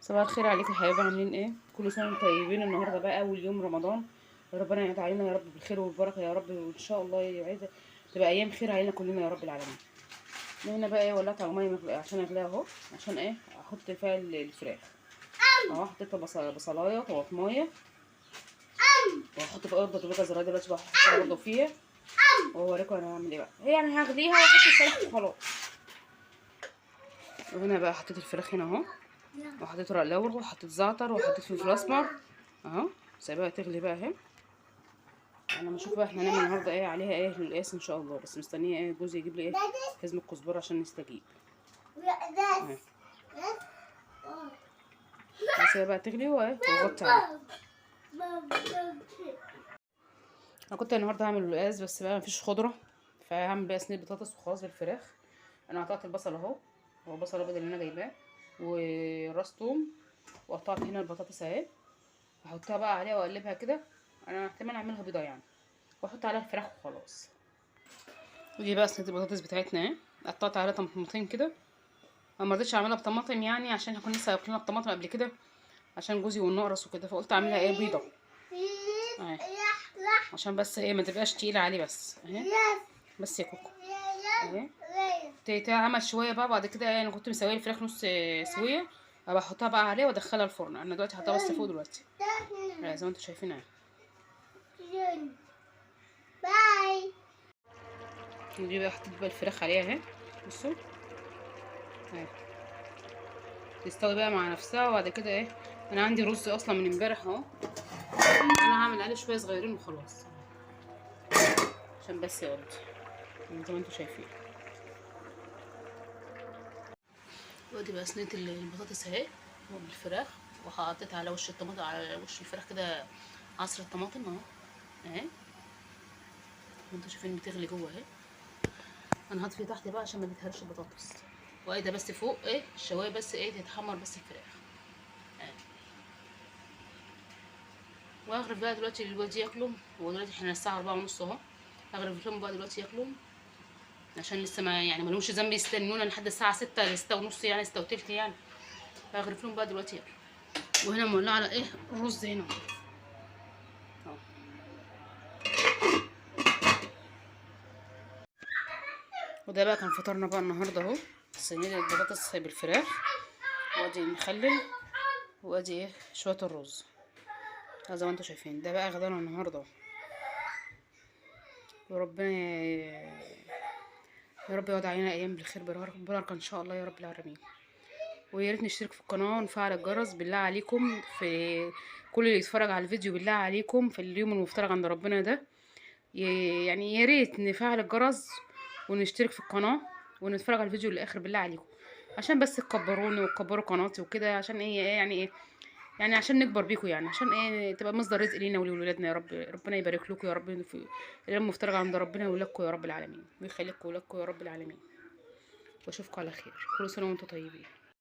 صباح الخير عليكم يا حبايبي، عاملين ايه؟ كل سنه وانتم طيبين. النهارده بقى اول يوم رمضان، ربنا يعيد علينا يا رب بالخير والبركه يا رب، وان شاء الله يعيد تبقى ايام خير علينا كلنا يا رب العالمين. هنا بقى ايه، ولعت على الميه عشان اغليها اهو، عشان ايه احط فيها الفراخ اهو. حطيت بصلايه طماطمايه، وهحط بقى برضه جزرايه دلوقتي بحطها برضه فيها، واوريكم انا هعمل ايه بقى. هي يعني هغليها واحط الفراخ وخلاص. وهنا بقى حطيت الفراخ هنا اهو، وحطيت ورق لورا وحطيت زعتر وحطيت فلفل اسمر اهو، سايباها تغلي بقى اهي. انا بشوف بقى احنا هنعمل النهارده ايه عليها، ايه للقياس ان شاء الله، بس مستنيه ايه جوزي يجيب لي ايه حزمه كزبره عشان نستجيب. هسيبها بقى تغلي واغطي عليها. انا كنت النهارده هعمل القياس بس بقى مفيش خضره، فهعمل بقى صينيه بطاطس وخلاص بالفراخ. انا قطعت البصل اهو، هو البصل الابيض اللي انا جايباه، وراس توم، وقطعت هنا البطاطس اهي، هحطها بقى عليها واقلبها كده. انا احتمال اعملها بيضه يعني، واحط عليها الفراخ وخلاص. ودي بقى صينيه البطاطس بتاعتنا اهي، قطعت عليها طماطمتين كده. انا ما رضيتش اعملها بطماطم يعني عشان احنا كنا لسه واكلينها بطماطم قبل كده، عشان جوزي والنقرس وكده، فقلت اعملها ايه بيضه اهي، عشان بس ايه ما تبقاش تقيله عليه بس اهي. بس يا كوكو اهي تتعمل شويه بقى. بعد كده انا كنت مسويه الفراخ نص سويه، بحطها بقى عليه وادخلها الفرن. انا دلوقتي حطها بس فوق دلوقتي زي ما انتم شايفين اهي. باي. ودي بقى حطيت بقى الفراخ عليها اهي، بصوا اهي تستوي بقى مع نفسها. وبعد كده ايه، انا عندي رز اصلا من امبارح اهو، انا هعمل عليه شويه صغيرين وخلاص عشان بس يقضي زي ما انتم شايفين. ودي بقى صينيه البطاطس اهي والفراخ، وحطيت على وش الطماطم، على وش الفراخ كده عصره طماطم اهو اهي، وانتوا شايفين بتغلي جوه اهي. انا هطفي تحت بقى عشان ما تتهرش البطاطس، وايده بس فوق ايه الشوايه بس ايه تتحمر بس الفراخ اهي. واغرف بقى دلوقتي الولاد ياكلوا، ودلوقتي احنا الساعه 4:30 اهو، اغرف لهم بقى دلوقتي ياكلوا عشان لسه ما يعني مالهمش ذنب يستنونا لحد الساعه 6 6:30 يعني 6:30 يعني. فاغرف لهم بقى دلوقتي ياكلوا. وهنا مولعه على ايه الرز هنا اهو. وده بقى كان فطارنا بقى النهارده اهو، صينيه البطاطس بالفراخ، وادي المخلل، وادي ايه شويه الرز زي ما انتم شايفين. ده بقى غدانا النهارده، وربنا يا رب يقعد علينا ايام بالخير بالبركه ان شاء الله يا رب العالمين. ويا ريت نشترك في القناه ونفعل الجرس بالله عليكم، في كل اللي يتفرج على الفيديو بالله عليكم في اليوم المفترج عند ربنا ده، يعني يا ريت نفعل الجرس ونشترك في القناه ونتفرج على الفيديو للاخر بالله عليكم، عشان بس تكبروني وتكبروا قناتي وكده، عشان ايه يعني ايه يعني عشان نكبر بيكم، يعني عشان ايه تبقى مصدر رزق لينا ولولادنا يا رب. ربنا يبارك لكم يا رب في اليوم المفترج عند ربنا وولادكم يا رب العالمين، ويخليكم ولادكم يا رب العالمين. واشوفكم على خير، كل سنه وانتم طيبين.